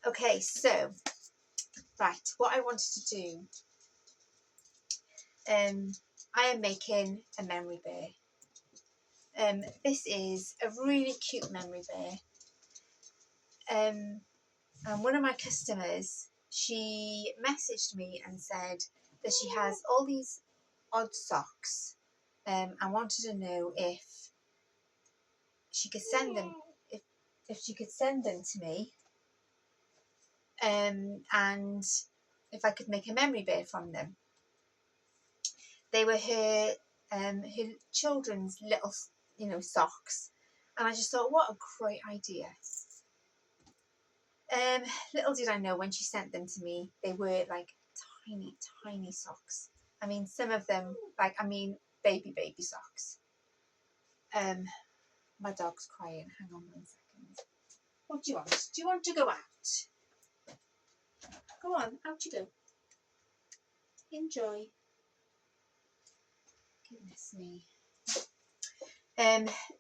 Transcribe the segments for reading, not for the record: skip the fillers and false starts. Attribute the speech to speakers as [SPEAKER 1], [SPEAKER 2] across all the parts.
[SPEAKER 1] Okay, so right, what I wanted to do, I am making a memory bear. This is a really cute memory bear. And one of my customers, she messaged me and said that she has all these odd socks, and wanted to know if she could send them, if she could send them to me, and if I could make a memory bear from them. They were her children's little, socks, and I just thought, what a great idea. Little did I know when she sent them to me, they were like tiny, tiny socks. I mean, some of them, baby socks. My dog's crying. Hang on 1 second. What do you want? Do you want to go out? Go on, out you go. Enjoy. Goodness me.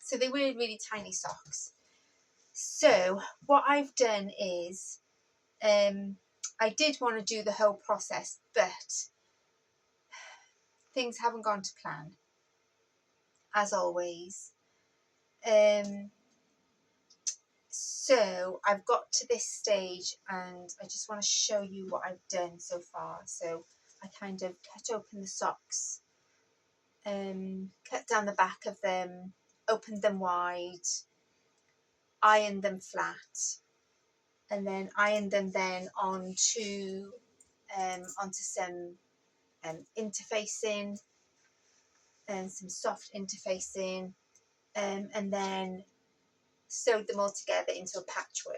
[SPEAKER 1] So they were really tiny socks. So what I've done is, I did want to do the whole process, but things haven't gone to plan, as always. So I've got to this stage, and I just want to show you what I've done so far. So I kind of cut open the socks, cut down the back of them, opened them wide, ironed them flat, and then ironed them then onto some interfacing and some soft interfacing, and then sewed them all together into a patchwork.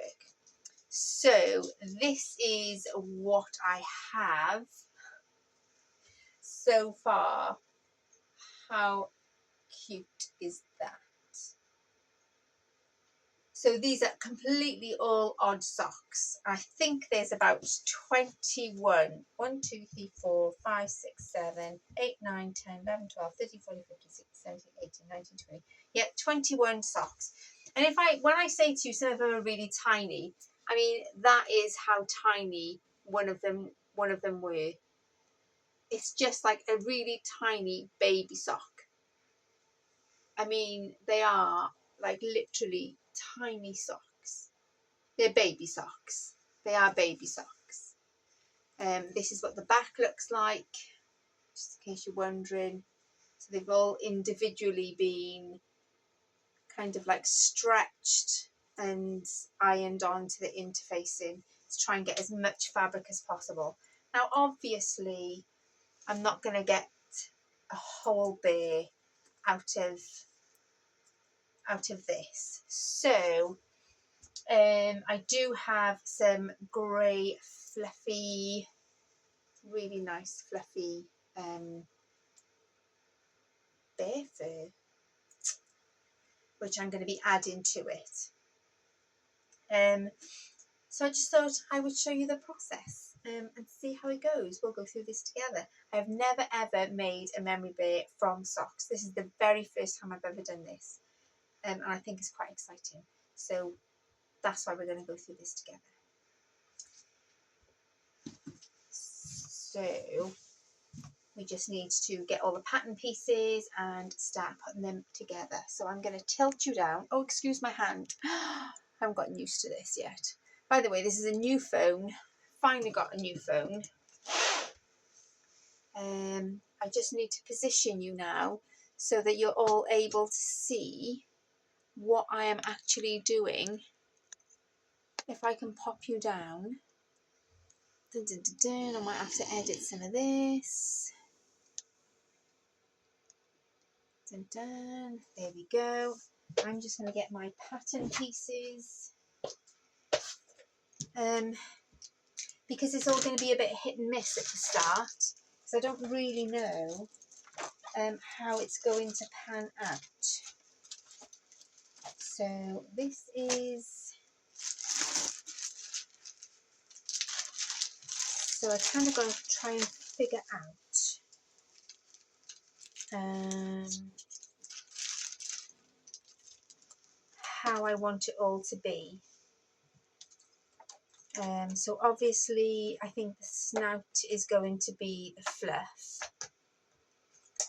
[SPEAKER 1] So this is what I have so far. How cute is that? So these are completely all odd socks. I think there's about 21. 1, 2, 3, 4, 5, 6, 7, 8, 9, 10, 11, 12, 13, 14, 15, 16, 17, 18, 19, 20. Yeah, 21 socks. And when I say to you some of them are really tiny, I mean that is how tiny one of them were. It's just like a really tiny baby sock. I mean, they are like literally tiny socks. They're baby socks. They are baby socks. This is what the back looks like, just in case you're wondering. So they've all individually been kind of like stretched and ironed onto the interfacing to try and get as much fabric as possible. Now, obviously, I'm not going to get a whole bear out of this. So I do have some grey fluffy, really nice fluffy bear fur, which I'm going to be adding to it. So I just thought I would show you the process and see how it goes. We'll go through this together. I have never ever made a memory bear from socks. This is the very first time I've ever done this, and I think it's quite exciting. So that's why we're going to go through this together. So we just need to get all the pattern pieces and start putting them together. So I'm going to tilt you down. Oh, excuse my hand. I haven't gotten used to this yet. By the way, this is a new phone. Finally got a new phone. I just need to position you now so that you're all able to see what I am actually doing. If I can pop you down. Dun, dun, dun, dun. I might have to edit some of this. Dun, dun. There we go. I'm just going to get my pattern pieces. Because it's all going to be a bit hit and miss at the start, because I don't really know how it's going to pan out. So this is, so I kind of got to try and figure out how I want it all to be. So obviously I think the snout is going to be the fluff.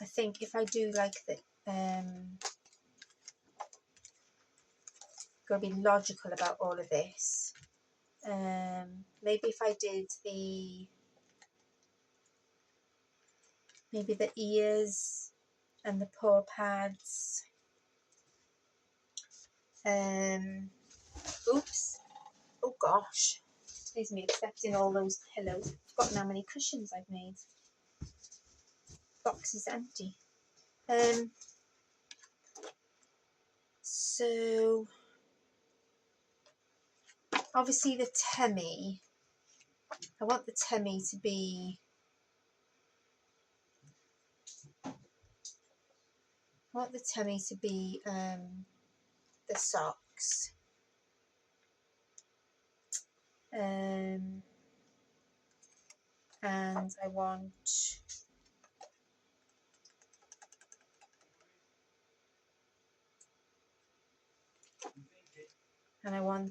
[SPEAKER 1] I think if I do like the gotta be logical about all of this. Maybe if I did maybe the ears and the paw pads. Oops. Oh gosh. There's me accepting all those pillows. I've forgotten how many cushions I've made. Box is empty. So obviously the tummy. I want the tummy to be. The socks. And I want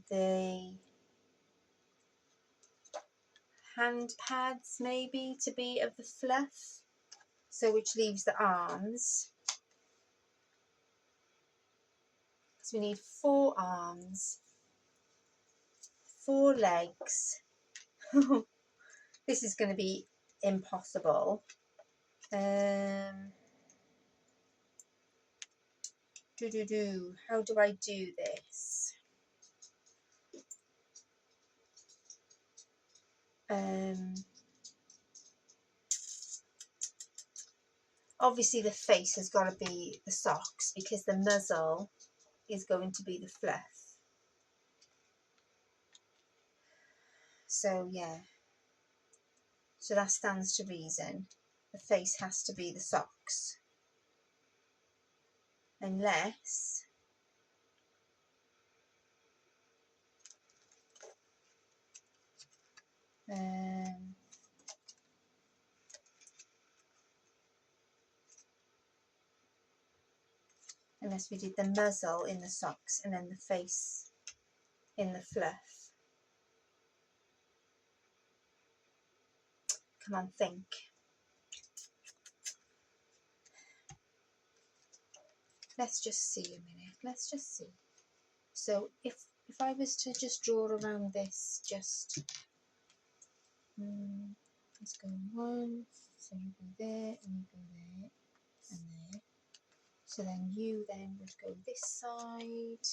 [SPEAKER 1] the hand pads maybe to be of the fluff, so which leaves the arms, because we need 4 arms, 4 legs. This is going to be impossible. How do I do this? Obviously the face has got to be the socks, because the muzzle is going to be the fluff. So yeah, so that stands to reason. The face has to be the socks, unless we did the muzzle in the socks and then the face in the fluff. Come on, think. Let's just see a minute. Let's just see. So if I was to just draw around this, just let's go 1. So you go there and you go there and there. So then you then would go this side.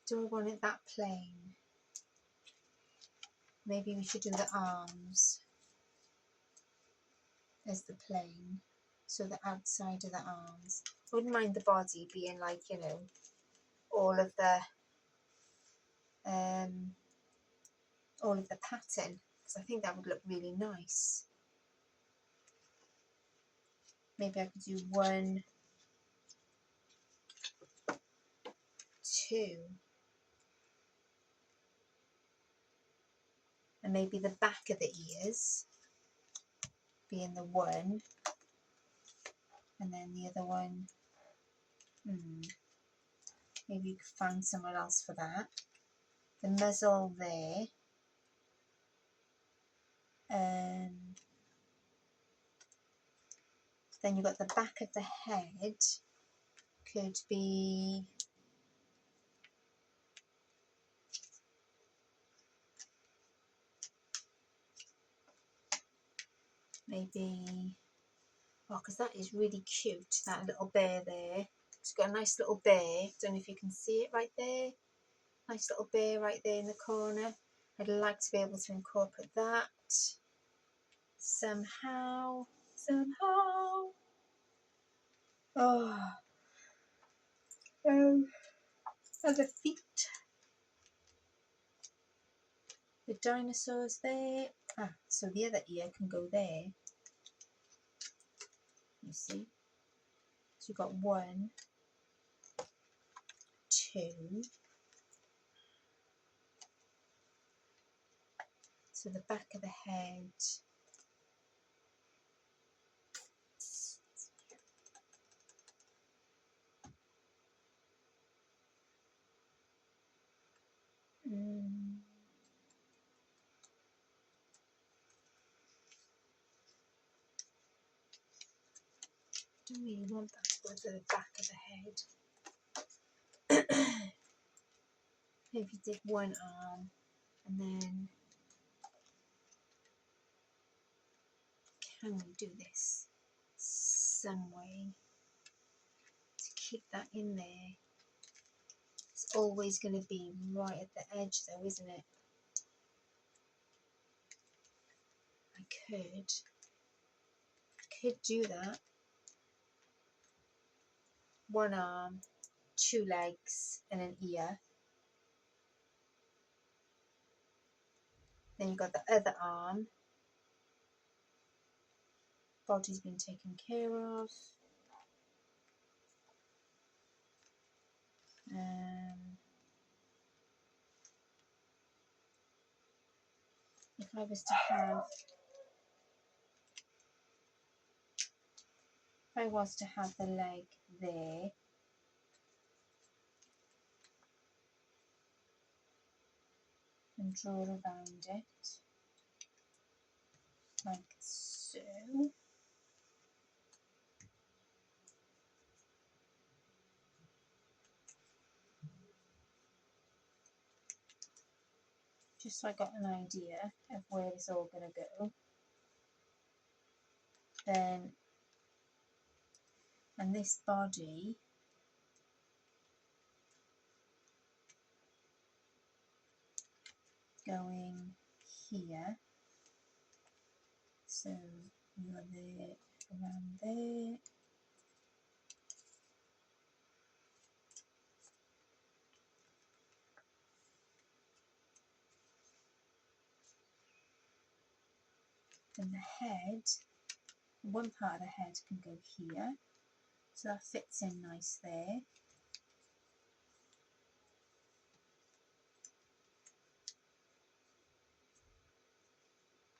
[SPEAKER 1] Do I want it that plain? Maybe we should do the arms as the plain. So the outside of the arms. I wouldn't mind the body being like, you know, all of the pattern, because I think that would look really nice. Maybe I could do 1, 2, and maybe the back of the ears being the 1, and then the other one. Maybe you could find somewhere else for that. The muzzle there. Then you've got the back of the head. Could be maybe, oh, because that is really cute, that little bear there. It's got a nice little bear. Don't know if you can see it right there. Nice little bear right there in the corner. I'd like to be able to incorporate that somehow. Oh, other feet. The dinosaurs there. So the other ear can go there. You see? So you've got 1, 2. So the back of the head. Don't really want that to go to the back of the head. Maybe did one arm and then can we do this some way to keep that in there? It's always going to be right at the edge though, isn't it? I could do that. One arm, two legs and an ear. Then you've got the other arm. Body's been taken care of. If I was to have the leg there, and draw around it like so. Just so I got an idea of where it's all going to go. Then, and this body going here. So you're there, around there. And the head, one part of the head can go here. So that fits in nice there.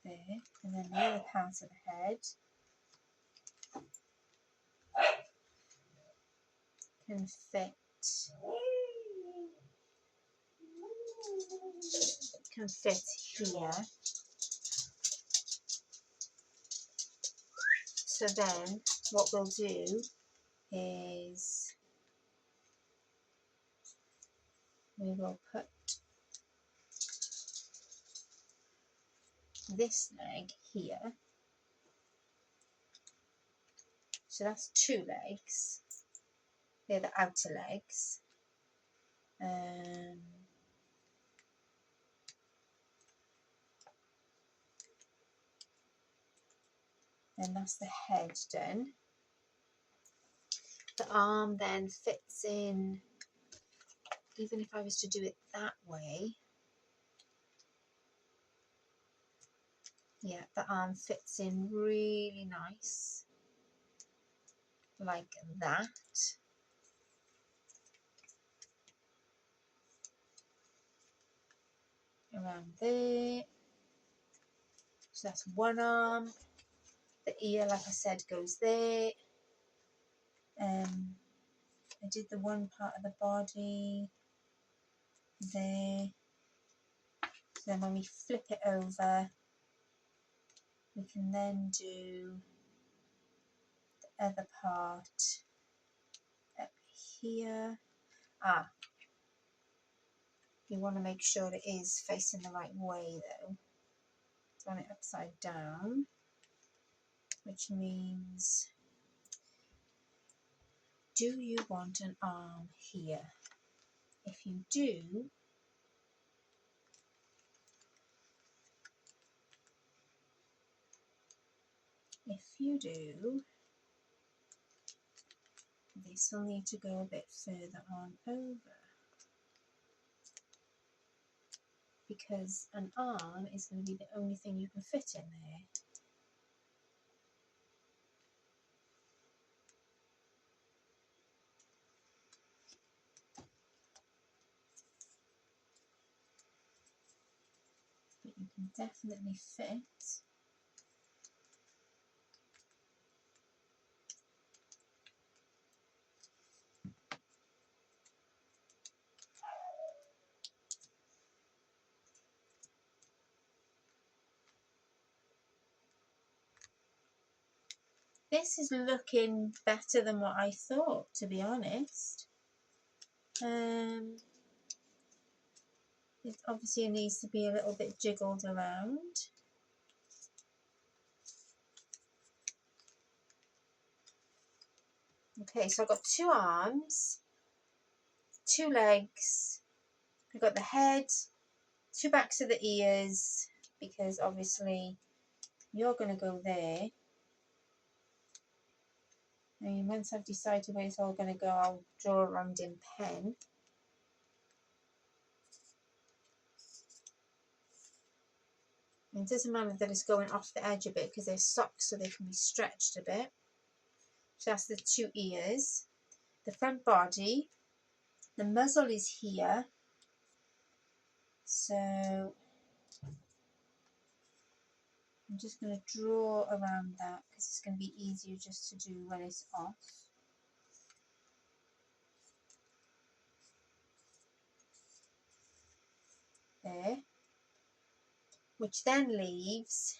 [SPEAKER 1] There. And then the other part of the head can fit here. So then what we'll do is we will put this leg here. So that's two legs. They're the outer legs. Then that's the head done. The arm then fits in, even if I was to do it that way, yeah, the arm fits in really nice, like that. Around there. So that's one arm. The ear, like I said, goes there. I did the one part of the body there. So then when we flip it over, we can then do the other part up here. You want to make sure it is facing the right way though. On it upside down, which means, do you want an arm here? If you do, this will need to go a bit further on over, because an arm is going to be the only thing you can fit in there. But you can definitely fit This is looking better than what I thought, to be honest. It obviously needs to be a little bit jiggled around. Okay, so I've got 2 arms, 2 legs, I've got the head, 2 backs of the ears, because obviously you're going to go there. And once I've decided where it's all going to go, I'll draw around in pen. And it doesn't matter that it's going off the edge a bit because they're socks, so they can be stretched a bit. So that's the 2 ears. The front body, the muzzle is here. So I'm just going to draw around that because it's going to be easier just to do when it's off. There. Which then leaves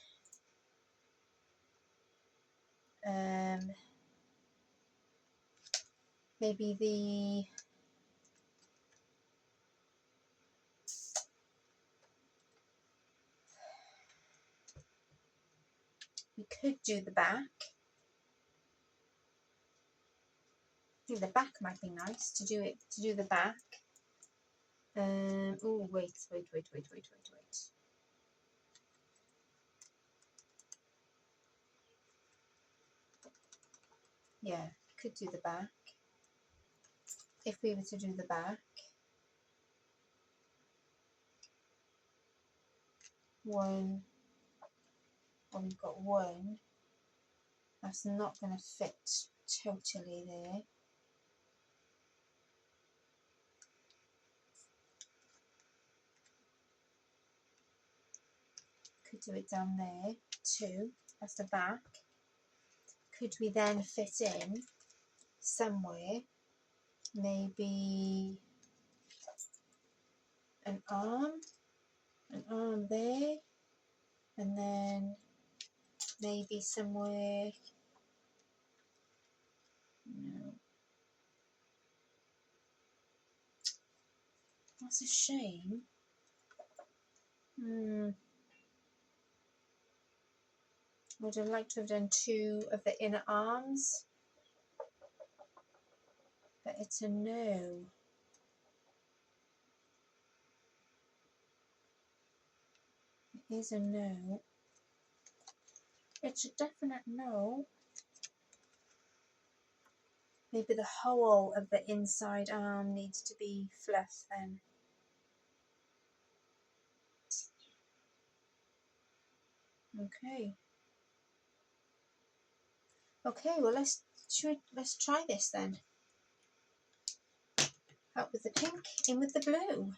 [SPEAKER 1] maybe we could do the back. I think the back might be nice to do the back. Oh, wait. Yeah, could do the back. If we were to do the back, we've got 1. That's not going to fit totally there. Could do it down there, 2. That's the back. Could we then fit in somewhere, maybe an arm there, and then maybe somewhere, no, that's a shame. Would have liked to have done 2 of the inner arms, but it's a no. It is a no. It's a definite no. Maybe the whole of the inside arm needs to be fluff then. Okay, well let's try this then. Out with the pink, in with the blue.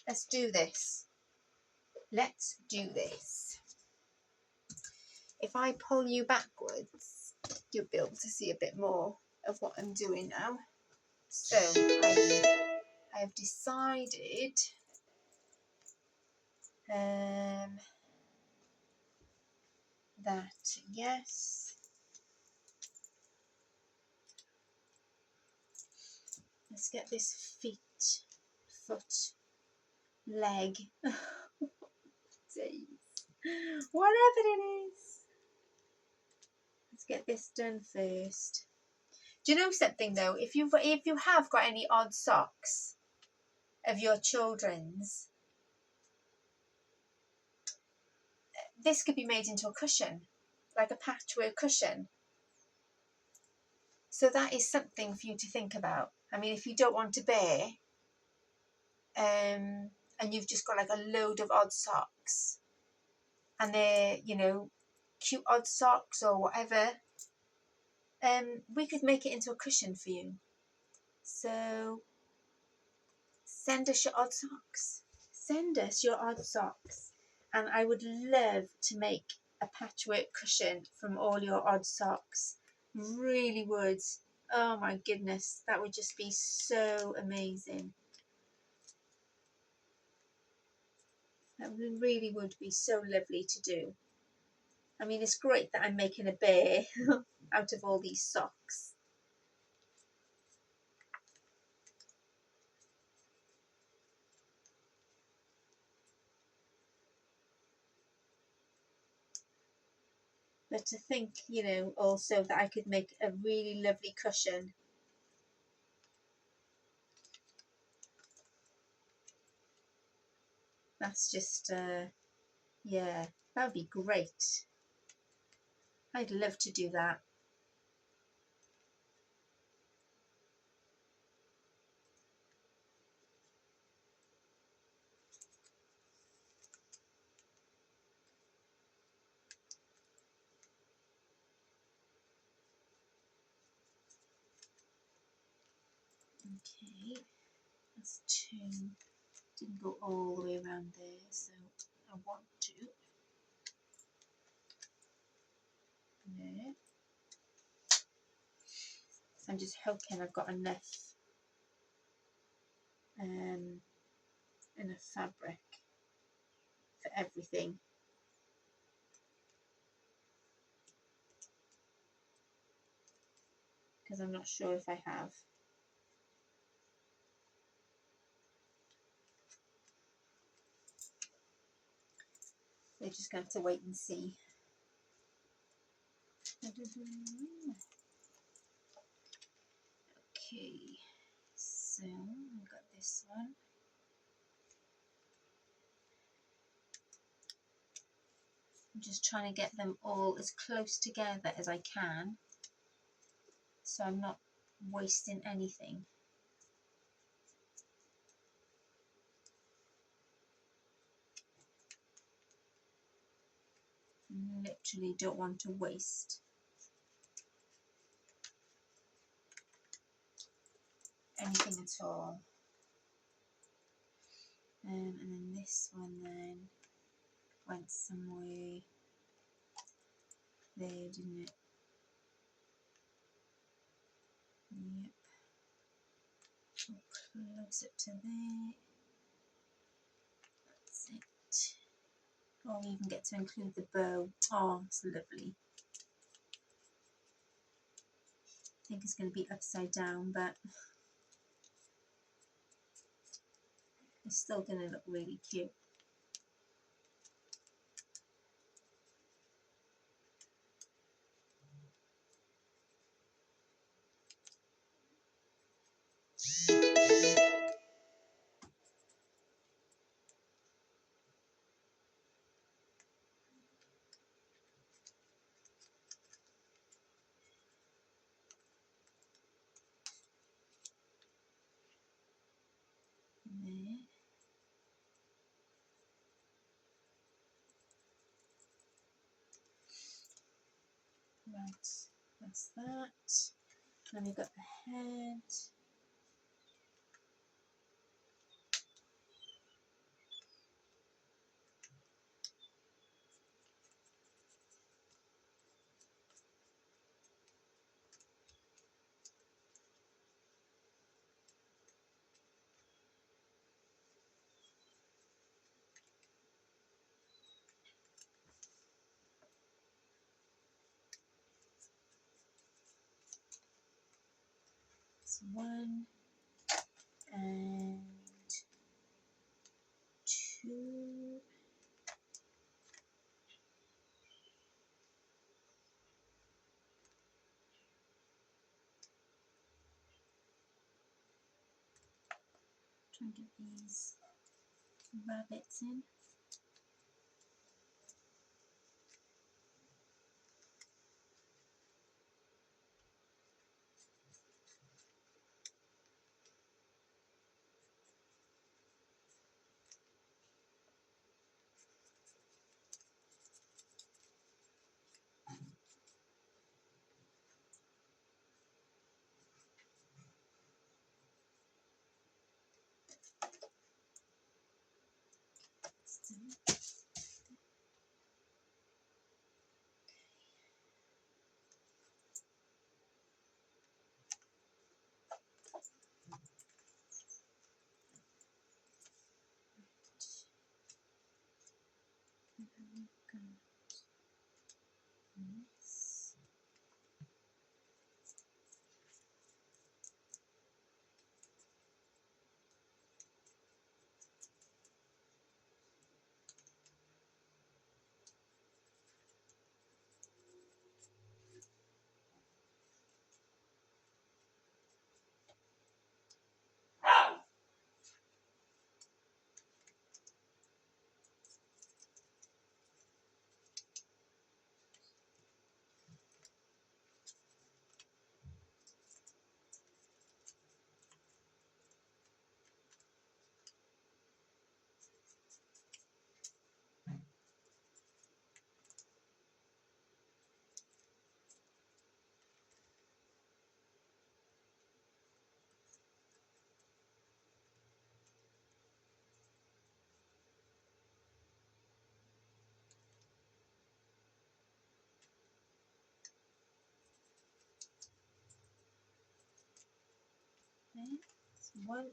[SPEAKER 1] Let's do this. If I pull you backwards, you'll be able to see a bit more of what I'm doing now. So I have decided that yes, let's get this foot, leg, whatever it is. Let's get this done first. Do you know something though? If you have got any odd socks of your children's, this could be made into a cushion, like a patchwork cushion. So that is something for you to think about. I mean, if you don't want to bear, and you've just got like a load of odd socks, and they're, cute odd socks or whatever, we could make it into a cushion for you. So send us your odd socks. And I would love to make a patchwork cushion from all your odd socks. Really would. Oh my goodness, that would just be so amazing. That really would be so lovely to do. I mean, it's great that I'm making a bear out of all these socks. But to think, you know, also that I could make a really lovely cushion. That's just, yeah, that would be great. I'd love to do that. Okay, that's 2. Didn't go all the way around there, so I want to. There. So I'm just hoping I've got enough fabric for everything. Because I'm not sure if I have. We're just going to have to wait and see. Okay, so I've got this one. I'm just trying to get them all as close together as I can, so I'm not wasting anything. Literally don't want to waste anything at all. And then this one then went somewhere there, didn't it? Yep. Close it to there. That's it. Oh, we even get to include the bow. Oh, it's lovely. I think it's going to be upside down, but it's still going to look really cute. There. Right, that's that. Then we've got the head. That's 1 and 2. Try and get these rabbits in. there. That's one.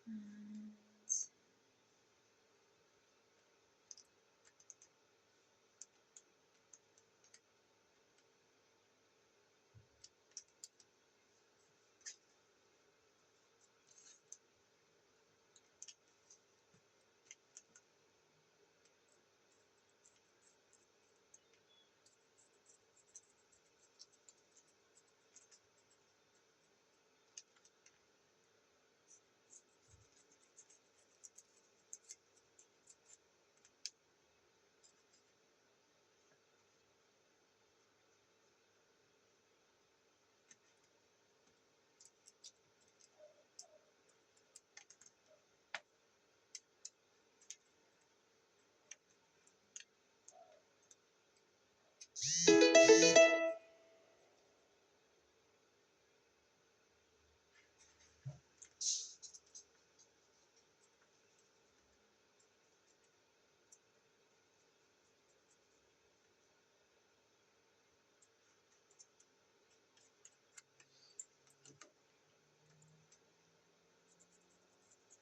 [SPEAKER 1] And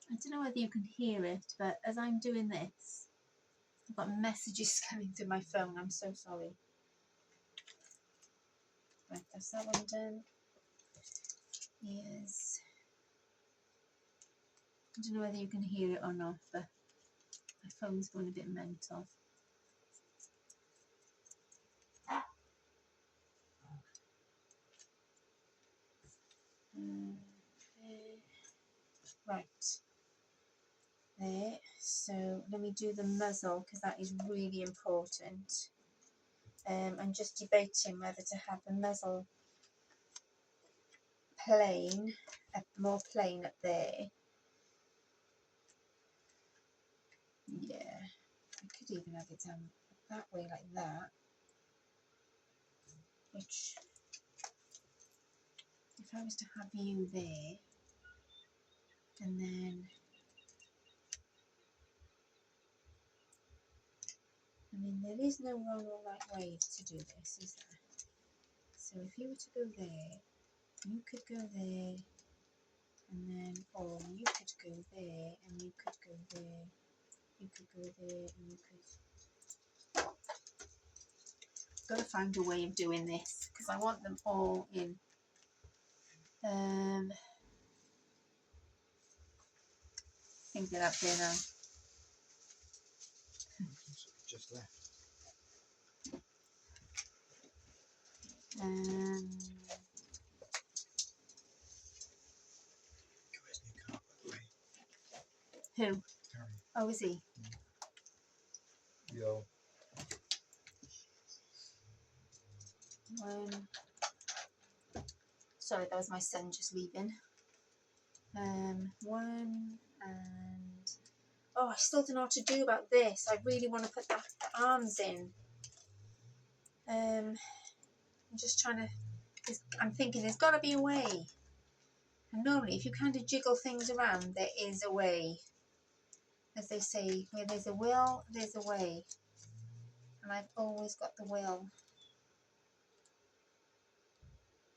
[SPEAKER 1] I don't know whether you can hear it, but as I'm doing this, I've got messages coming through my phone. I'm so sorry. Right, that's that one done. Yes. I don't know whether you can hear it or not, but my phone's going a bit mental. Right. There. So let me do the muzzle because that is really important. I'm just debating whether to have the muzzle plain, more plain up there. Yeah, I could even have it done that way like that, which if I was to have you there and then I mean there is no wrong or right way to do this, is there? So if you were to go there, you could go there and then, or you could go there and you could go there, you could go there and you could. Got to find a way of doing this because I want them all in. Things get up there now.
[SPEAKER 2] Just left.
[SPEAKER 1] Who?
[SPEAKER 2] Harry.
[SPEAKER 1] Oh, is he?
[SPEAKER 2] Yo.
[SPEAKER 1] Sorry, that was my son just leaving. One and oh, I still don't know what to do about this. I really want to put the arms in. I'm just trying to. I'm thinking there's got to be a way. And normally, if you kind of jiggle things around, there is a way. As they say, where there's a will, there's a way. And I've always got the will.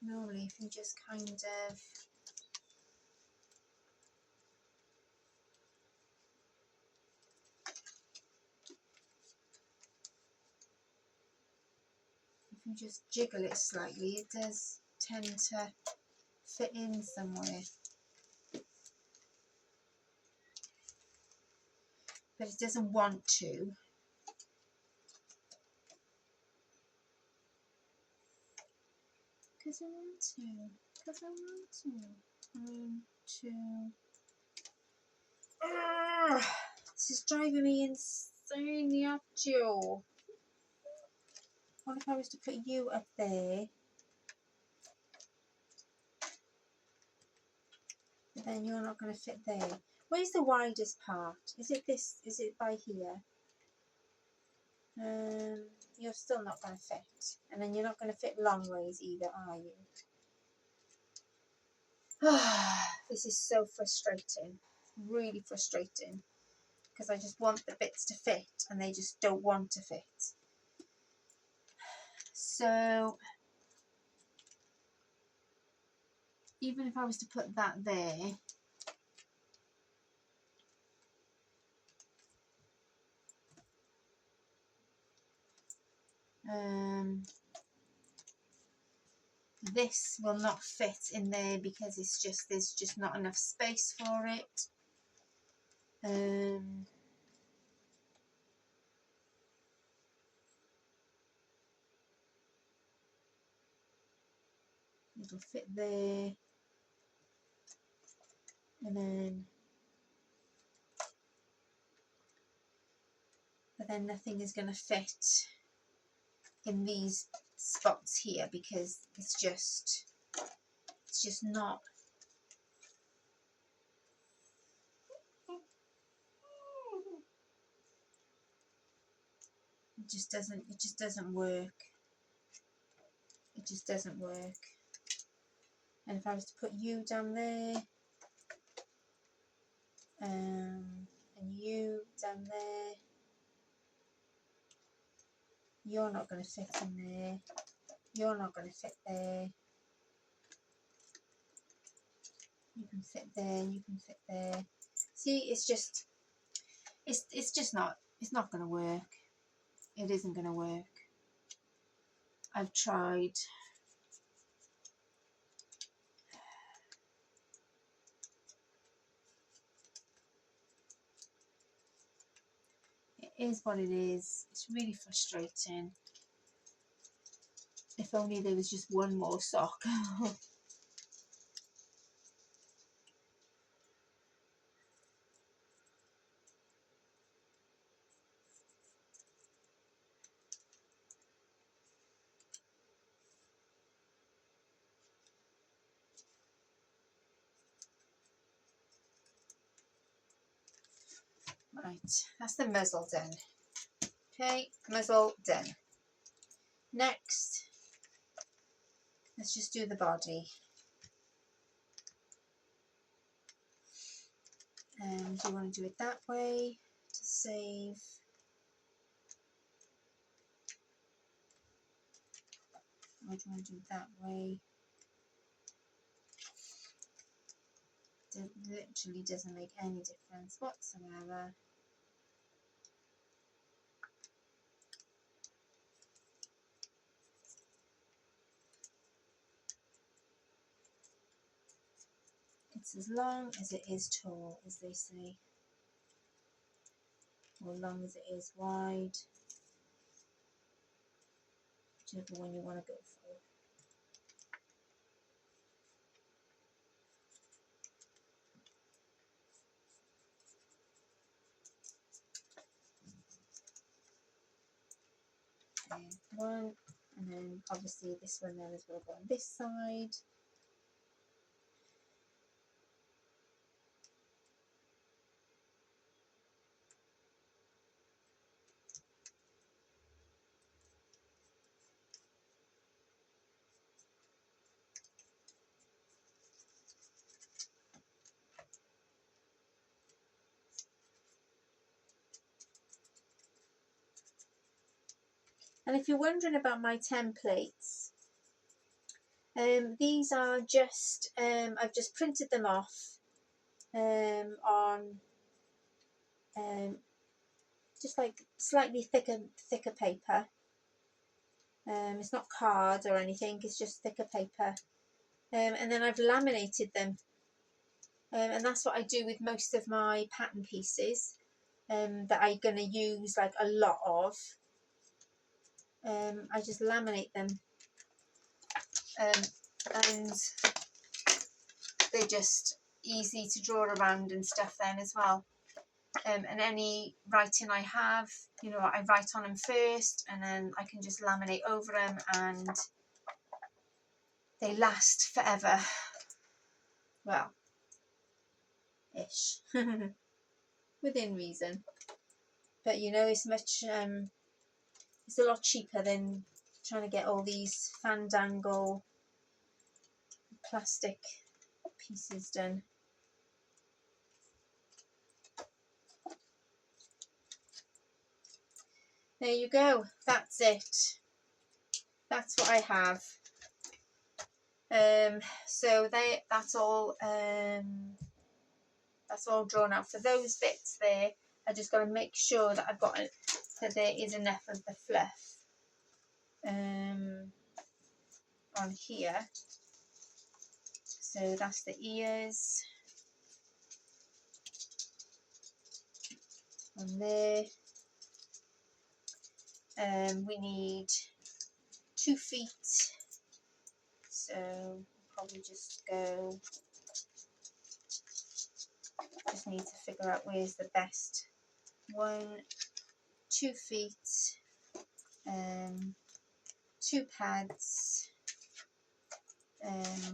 [SPEAKER 1] Normally, if you just kind of jiggle it slightly, it does tend to fit in somewhere. But it doesn't want to. Because I want to. Because I want to. This is driving me insane, Yacho. What if I was to put you up there? But then you're not going to fit there. Where's the widest part? Is it this? Is it by here? You're still not going to fit. And then you're not going to fit long ways either, are you? This is so frustrating. Really frustrating. Because I just want the bits to fit and they just don't want to fit. So even if I was to put that there, this will not fit in there because there's just not enough space for it. It'll fit there, and then but then nothing is going to fit in these spots here because it's just not. It just doesn't work. It just doesn't work. And if I was to put you down there, and you down there, you're not going to fit in there. You're not going to fit there. You can fit there. You can fit there. See, it's just not. It's not going to work. It isn't going to work. I've tried. It is what it is. It's really frustrating. If only there was just one more sock. Right, that's the muzzle done. Okay, muzzle done. Next, let's just do the body. Do you want to do it that way to save? Or do you want to do it that way? It literally doesn't make any difference whatsoever. It's as long as it is tall, as they say, or long as it is wide, whichever one you want to go for. Okay, one, and then obviously this one then as well go on this side. And if you're wondering about my templates, these are just, I've just printed them off on just like slightly thicker paper. It's not card or anything, it's just thicker paper. And then I've laminated them. And that's what I do with most of my pattern pieces that I'm going to use like a lot of. I just laminate them, and they're just easy to draw around and stuff then as well. And any writing I have, you know, I write on them first and then I can just laminate over them and they last forever. Well, ish. Within reason. But you know, it's much it's a lot cheaper than trying to get all these fandangle plastic pieces done. There you go, that's it. That's what I have. So that's all drawn out. For those bits there, I just got to make sure that I've got that there is enough of the fluff on here. So that's the ears on there. We need 2 feet, so we'll probably just need to figure out where's the best 1, 2 feet, 2 pads.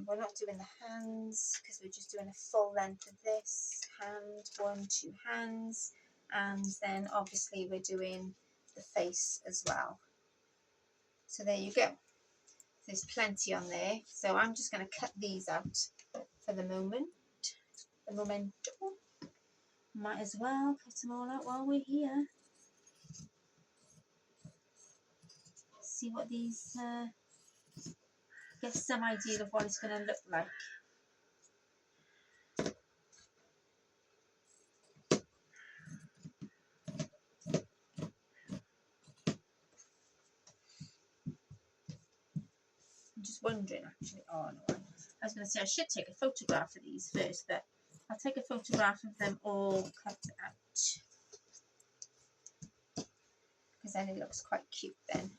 [SPEAKER 1] We're not doing the hands because we're just doing a full length of this hand, 1, 2 hands, and then obviously we're doing the face as well. So there you go. There's plenty on there. So I'm just going to cut these out for the moment. Might as well cut them all out while we're here. See what these, get some idea of what it's going to look like. I'm just wondering actually, oh no, I was going to say I should take a photograph of these first, but I'll take a photograph of them all cut out, because then it looks quite cute then.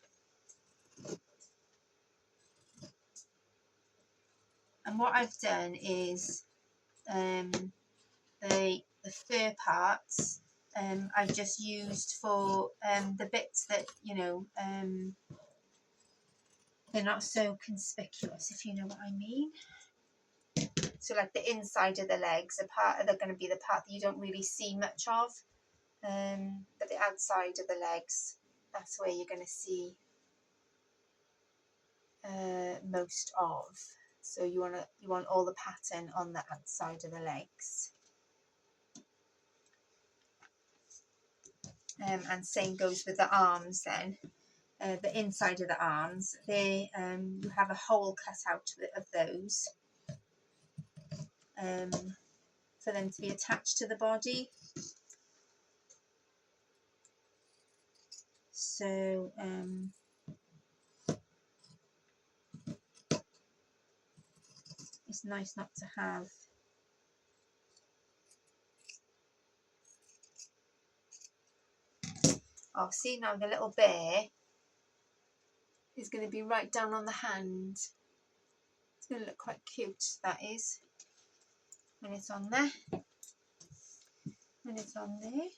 [SPEAKER 1] And what I've done is the fur parts I've just used for the bits that, you know, they're not so conspicuous, if you know what I mean. So like the inside of the legs, they're going to be the part that you don't really see much of, but the outside of the legs, that's where you're going to see most of. So you want all the pattern on the outside of the legs. And same goes with the arms then. The inside of the arms, they you have a hole cut out of those for them to be attached to the body. So it's nice not to have see now the little bear is going to be right down on the hand. It's going to look quite cute, that is, when it's on there. When it's on there.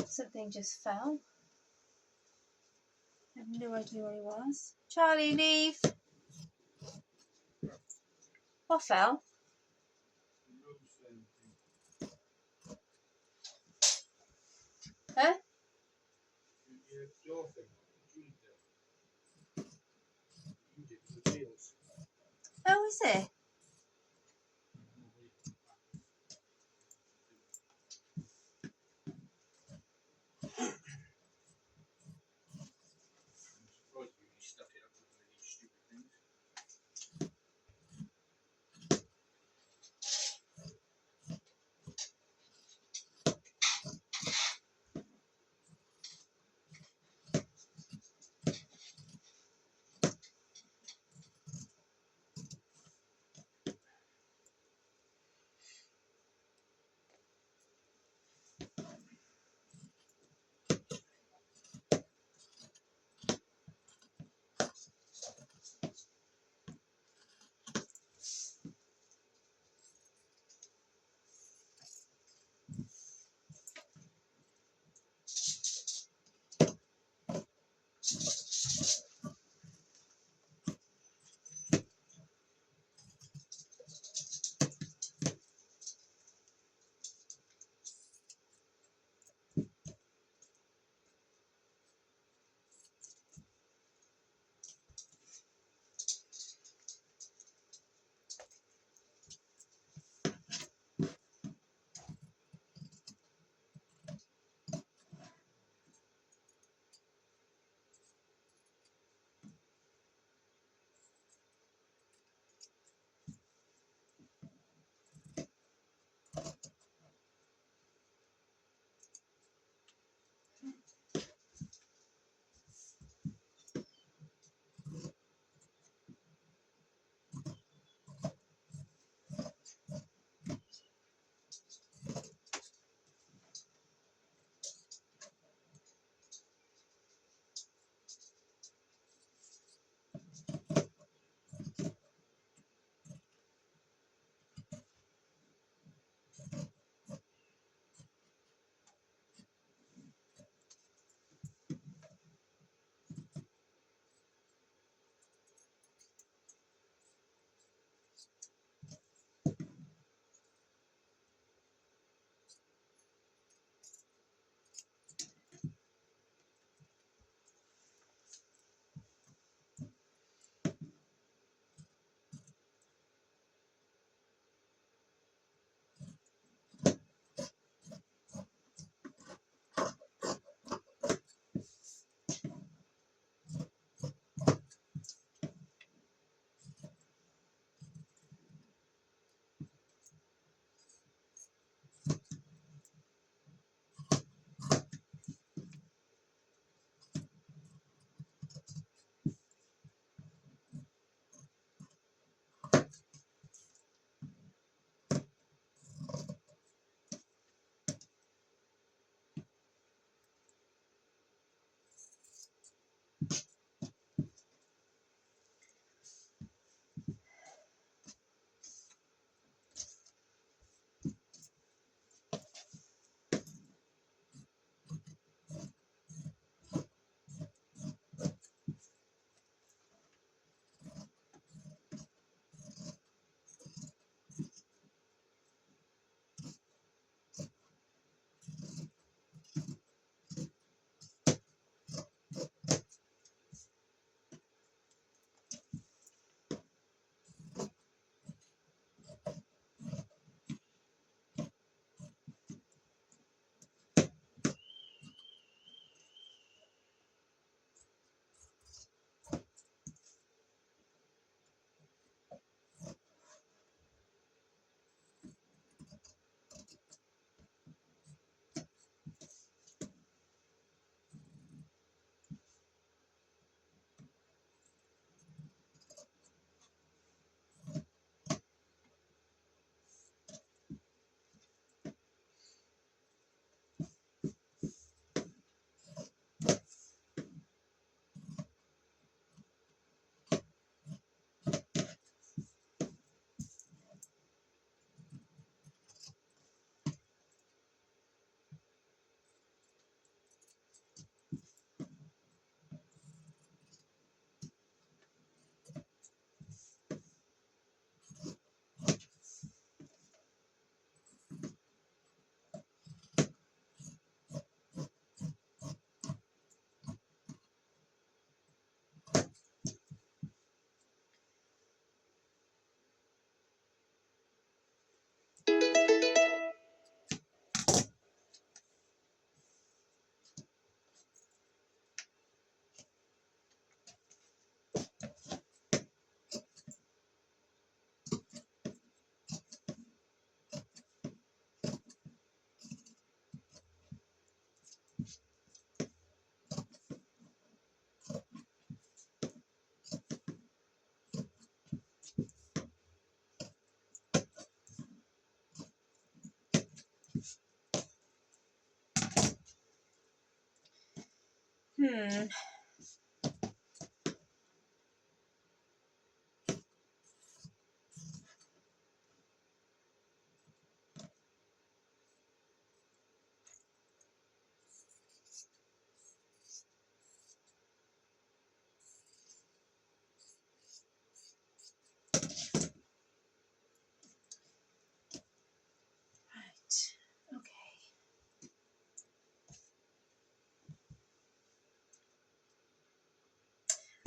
[SPEAKER 1] Something just fell. I have no idea what it was. Charlie, leave. What fell? Huh? Oh, is it?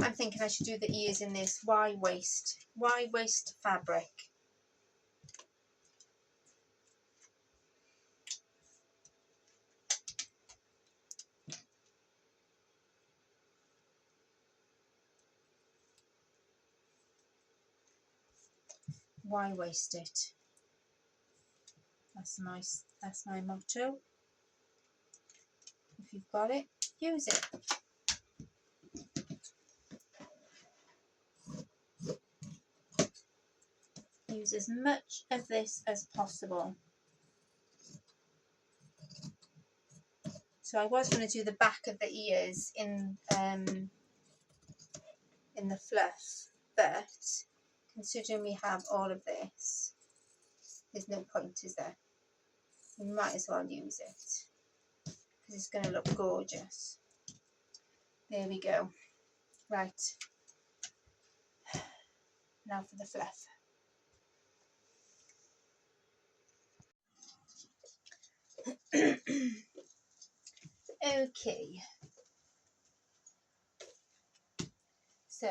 [SPEAKER 1] I'm thinking I should do the ears in this. Why waste fabric? Why waste it? That's nice. That's my motto. If you've got it, use it. Use as much of this as possible. So I was going to do the back of the ears in the fluff, but considering we have all of this, there's no point, is there? We might as well use it because it's going to look gorgeous. There we go. Right. Now for the fluff. Okay. So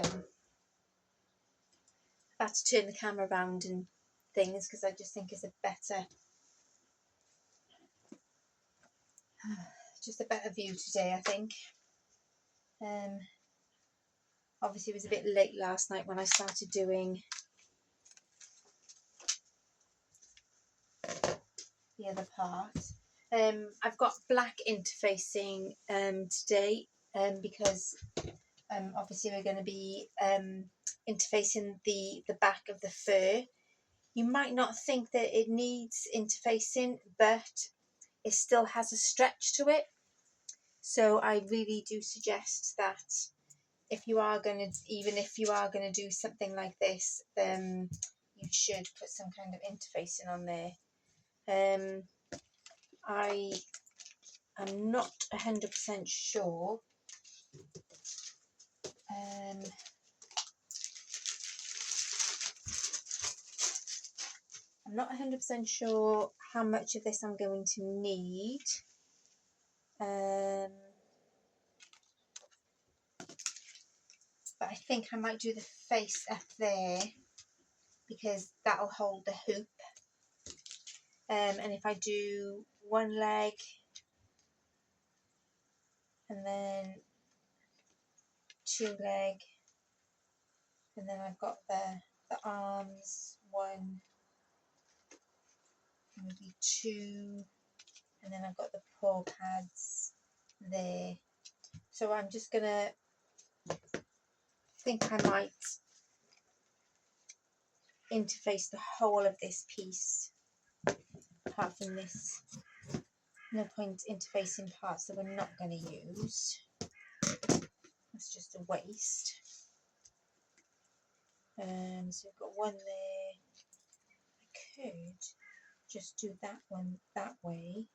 [SPEAKER 1] I had to turn the camera around and things because I just think it's a better view today, I think. Obviously it was a bit late last night when I started doing the other part. I've got black interfacing today because obviously we're going to be interfacing the back of the fur. You might not think that it needs interfacing, but it still has a stretch to it. So I really do suggest that if you are going to do something like this, then you should put some kind of interfacing on there. I am not 100% sure. I'm not 100% sure how much of this I'm going to need. But I think I might do the face up there because that'll hold the hoop. And if I do one leg and then two leg, and then I've got the arms, one, maybe two, and then I've got the paw pads there. So I'm just gonna think I might interface the whole of this piece, apart from this. No point interfacing parts that we're not going to use. That's just a waste. So we've got one there. I could just do that one that way,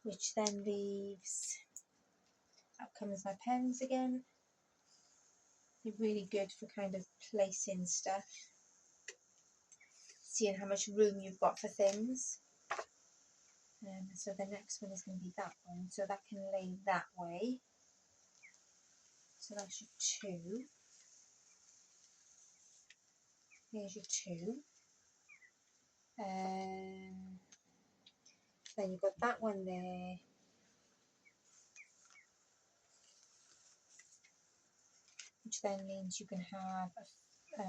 [SPEAKER 1] which then leaves, out comes my pens again. They're really good for kind of placing stuff, seeing how much room you've got for things. So the next one is going to be that one, so that can lay that way. So that's your two. Here's your two. Then you've got that one there. Which then means you can have a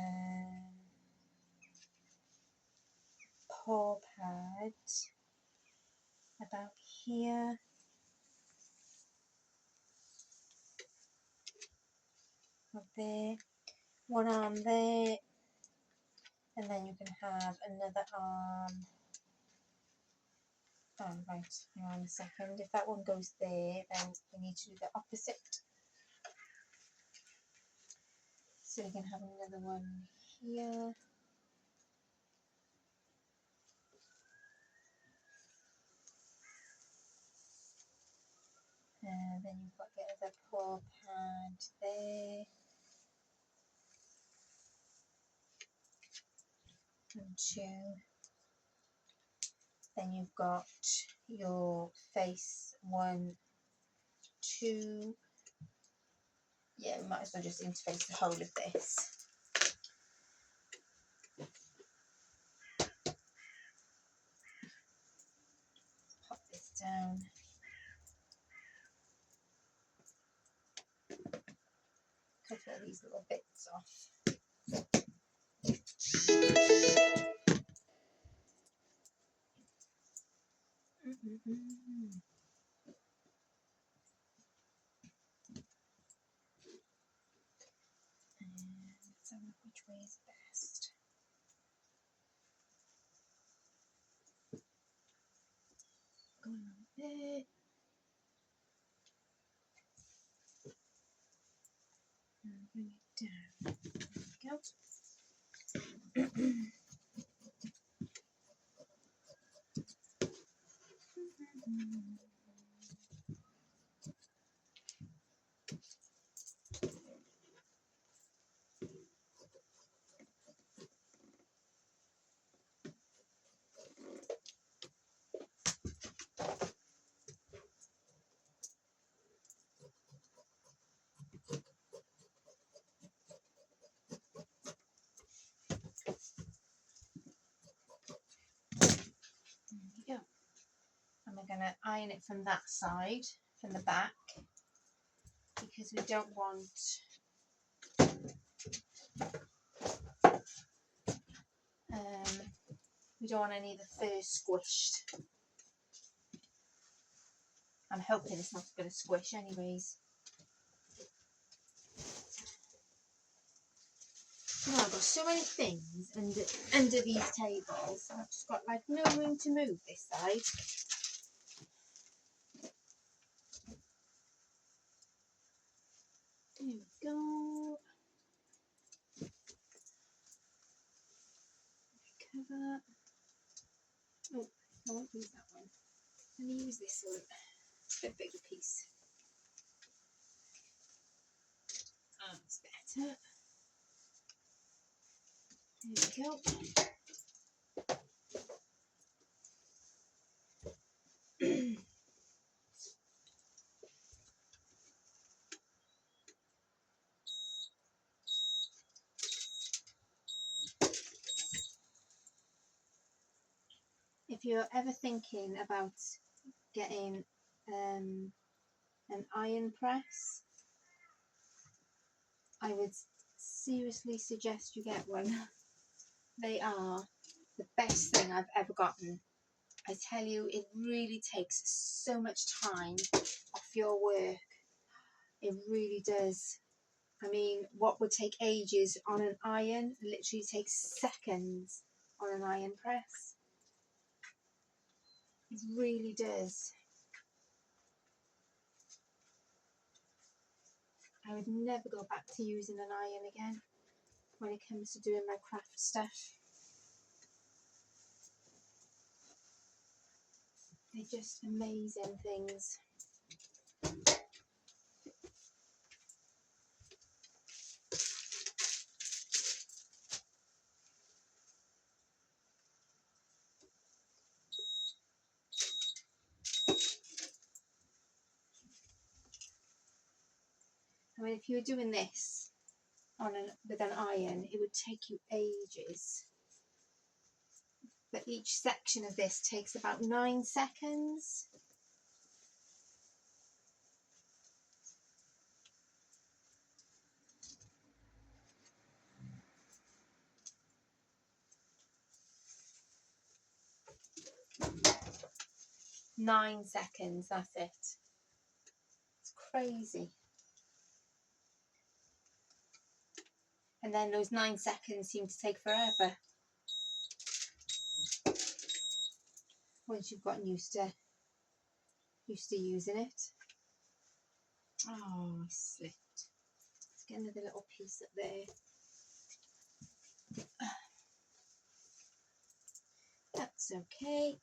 [SPEAKER 1] paw pad about here. Up there. One arm there. And then you can have another arm Oh, right, hang on a second. If that one goes there, then we need to do the opposite. So we can have another one here. And then you've got the other paw pad there. And 2. Then you've got your face 1, 2. Yeah, we might as well just interface the whole of this. Pop this down. Cut all these little bits off. And let's have a look which way is best. Going on there. And bring it down. There we go. Yeah, and we're going to iron it from that side, from the back, because we don't want any of the fur squished. I'm hoping it's not going to squish anyways. Oh, I've got so many things under these tables. I've just got like no room to move this side. There we go. Cover. Oh, I won't use that one. I'm going to use this one. It's a bit bigger piece. That's better. There we go. If you're ever thinking about getting an iron press, I would seriously suggest you get one. They are the best thing I've ever gotten. I tell you, it really takes so much time off your work. It really does. I mean, what would take ages on an iron literally takes seconds on an iron press. It really does. I would never go back to using an iron again when it comes to doing my craft stuff. They're just amazing things. I mean, if you were doing this with an iron, it would take you ages. But each section of this takes about 9 seconds. Nine seconds, that's it. It's crazy. And then those 9 seconds seem to take forever. once you've gotten used to using it. Oh, I slipped. Let's get another little piece up there. That's okay.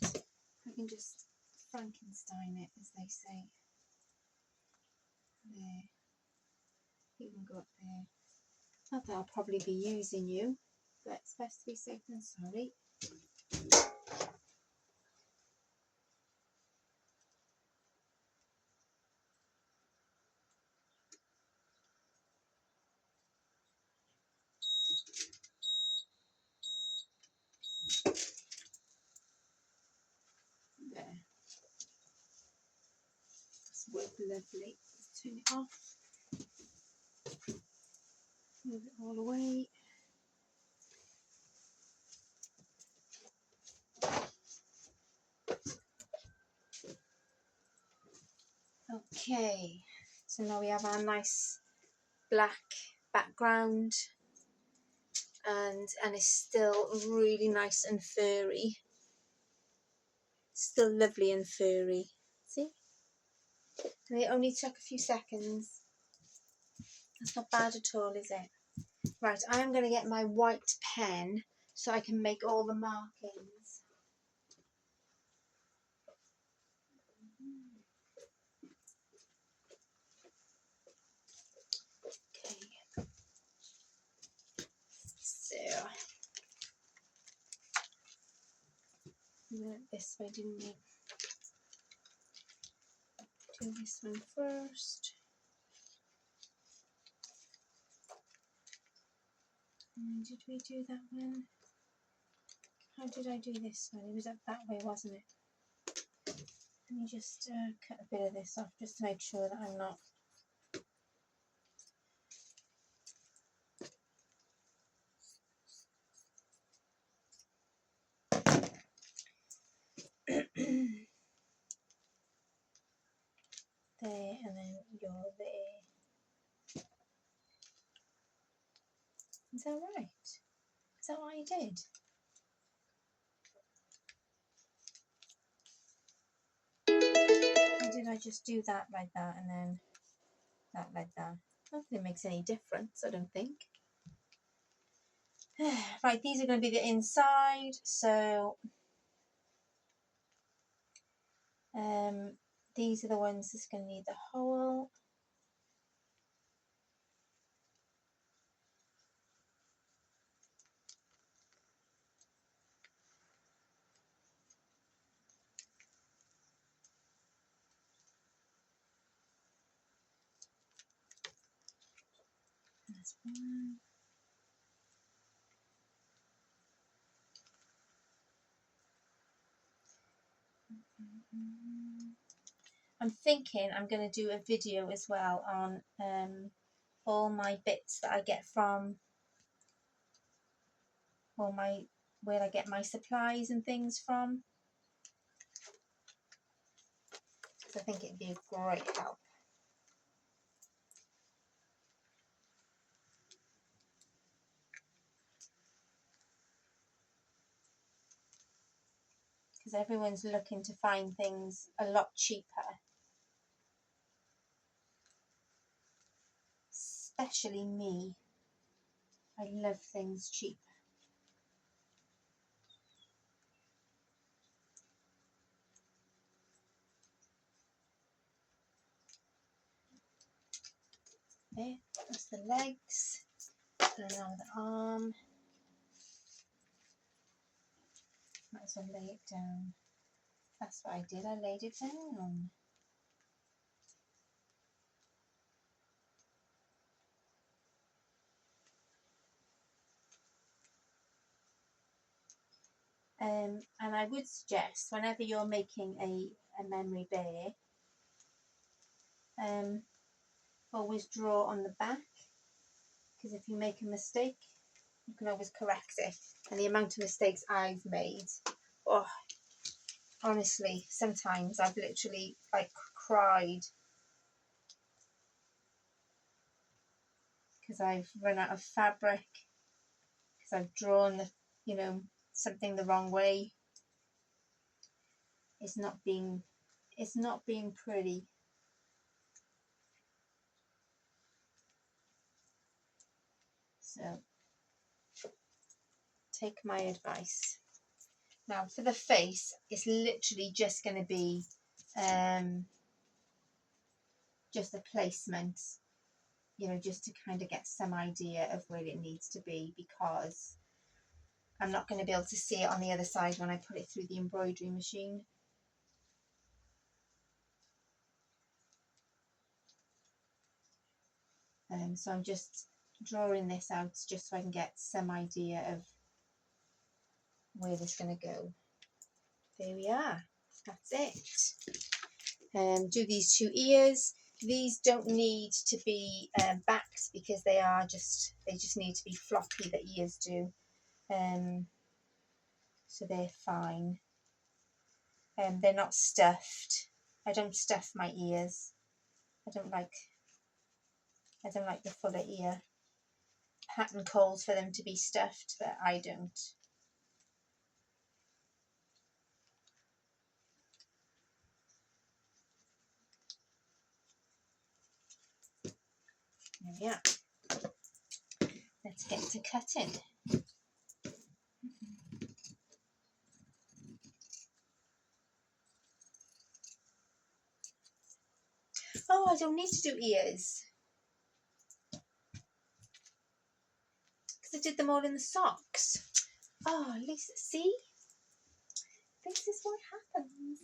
[SPEAKER 1] I can just Frankenstein it, as they say. There. You can go up there. Not that I'll probably be using you, but it's best to be safe than sorry. There. That's worked lovely. Let's turn it off. Move it all away. Okay, so now we have our nice black background, and it's still really nice and furry. Still lovely and furry. See? And it only took a few seconds. That's not bad at all, is it? Right, I'm going to get my white pen so I can make all the markings. Okay. So, we went this way, didn't we? Do this one first. And did we do that one? How did I do this one? It was up that way, wasn't it? Let me just cut a bit of this off just to make sure that I'm not there, and then you're there. Is that right? Is that what I did? Or did I just do that like that and then that like that? I don't think it makes any difference, I don't think. Right, these are going to be the inside, so these are the ones that's going to need the hole. That's one. I'm thinking I'm going to do a video as well on all my bits that I get from, or where I get my supplies and things from. So I think it'd be a great help. Because everyone's looking to find things a lot cheaper. Especially me. I love things cheap. There, that's the legs. And now the arm. Might as well lay it down. That's what I did, I laid it down. And I would suggest whenever you're making a memory bear, always draw on the back, because if you make a mistake you can always correct it. And the amount of mistakes I've made, oh, honestly, sometimes I've literally like cried because I've run out of fabric, because because I've drawn the, you know, something the wrong way. It's not being pretty. So take my advice. Now for the face, it's literally just going to be just a placement, you know, just to kind of get some idea of where it needs to be, because I'm not going to be able to see it on the other side when I put it through the embroidery machine. So I'm just drawing this out just so I can get some idea of where this is going to go. There we are. That's it. Do these 2 ears. These don't need to be backed because they just need to be floppy. The ears do. So they're fine. They're not stuffed. I don't stuff my ears. I don't like the fuller ear. Pattern calls for them to be stuffed, but I don't. There we are. Let's get to cutting. Oh, I don't need to do ears because I did them all in the socks. Oh, Lisa, see? This is what happens.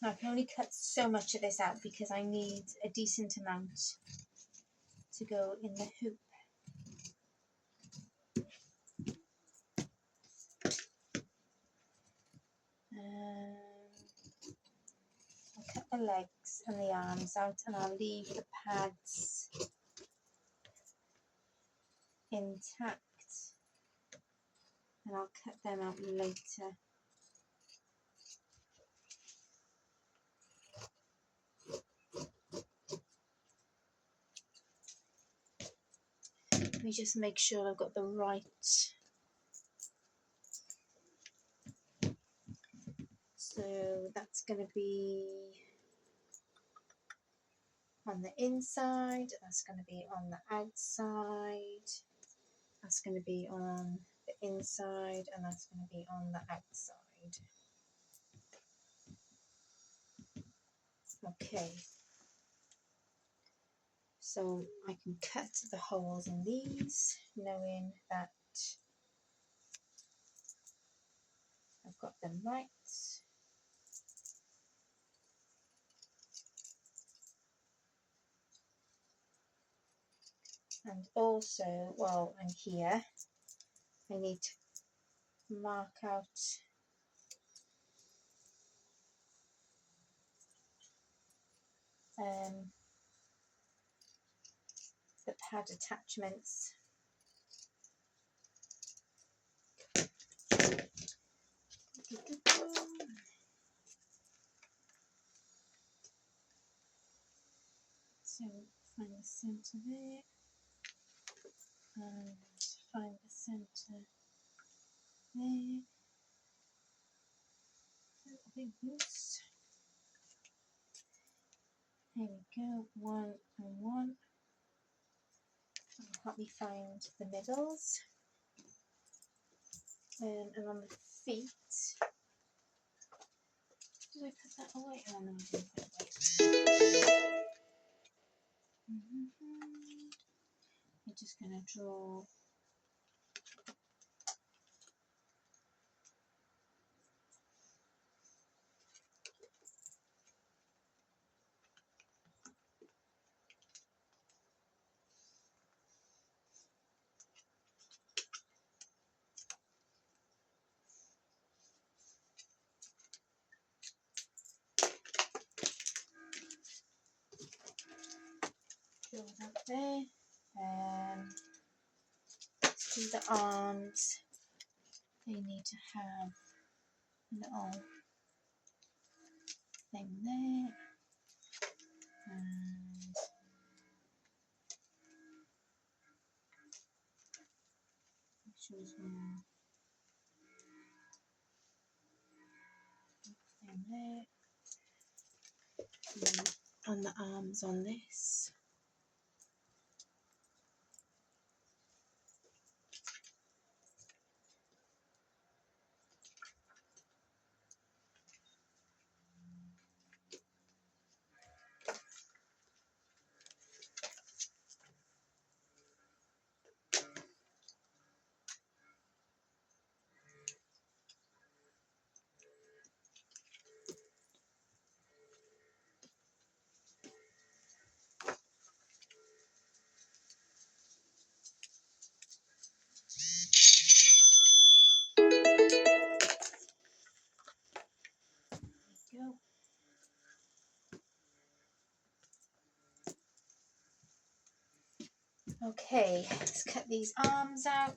[SPEAKER 1] Now, I can only cut so much of this out because I need a decent amount to go in the hoop. I'll cut the legs and the arms out, and I'll leave the pads intact, and I'll cut them out later. Let me just make sure I've got the right. So that's going to be on the inside, that's going to be on the outside, that's going to be on the inside, and that's going to be on the outside. Okay, so I can cut the holes in these, knowing that I've got them right. And also, well, and here, I need to mark out the pad attachments. So find the centre there, and find the centre there. A little bit loose. There we go, 1 and 1. That'll help me find the middles. And on the feet, did I put that away? Oh no, I didn't put it away. I'm just going to draw that there. the arms, they need to have a little thing there, and thing there, and then on the arms on this. Go. Okay, let's cut these arms out.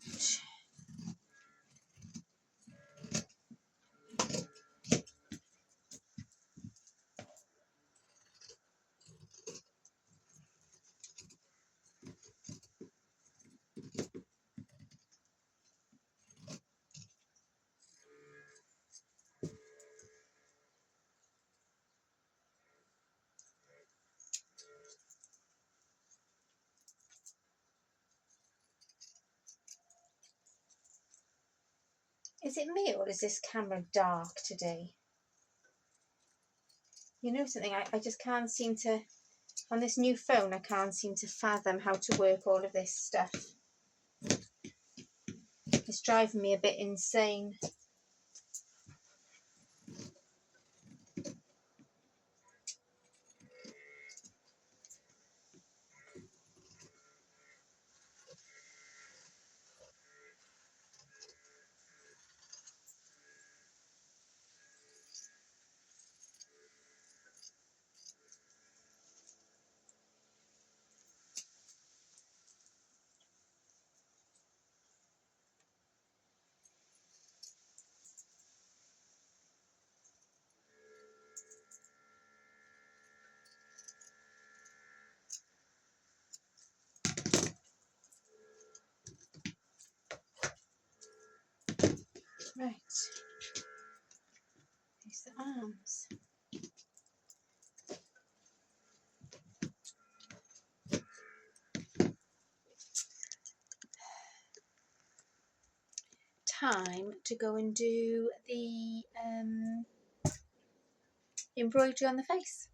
[SPEAKER 1] Is it me, or is this camera dark today? You know something, I just can't seem to, on this new phone, I can't seem to fathom how to work all of this stuff. It's driving me a bit insane. Right, here's the arms. Time to go and do the embroidery on the face.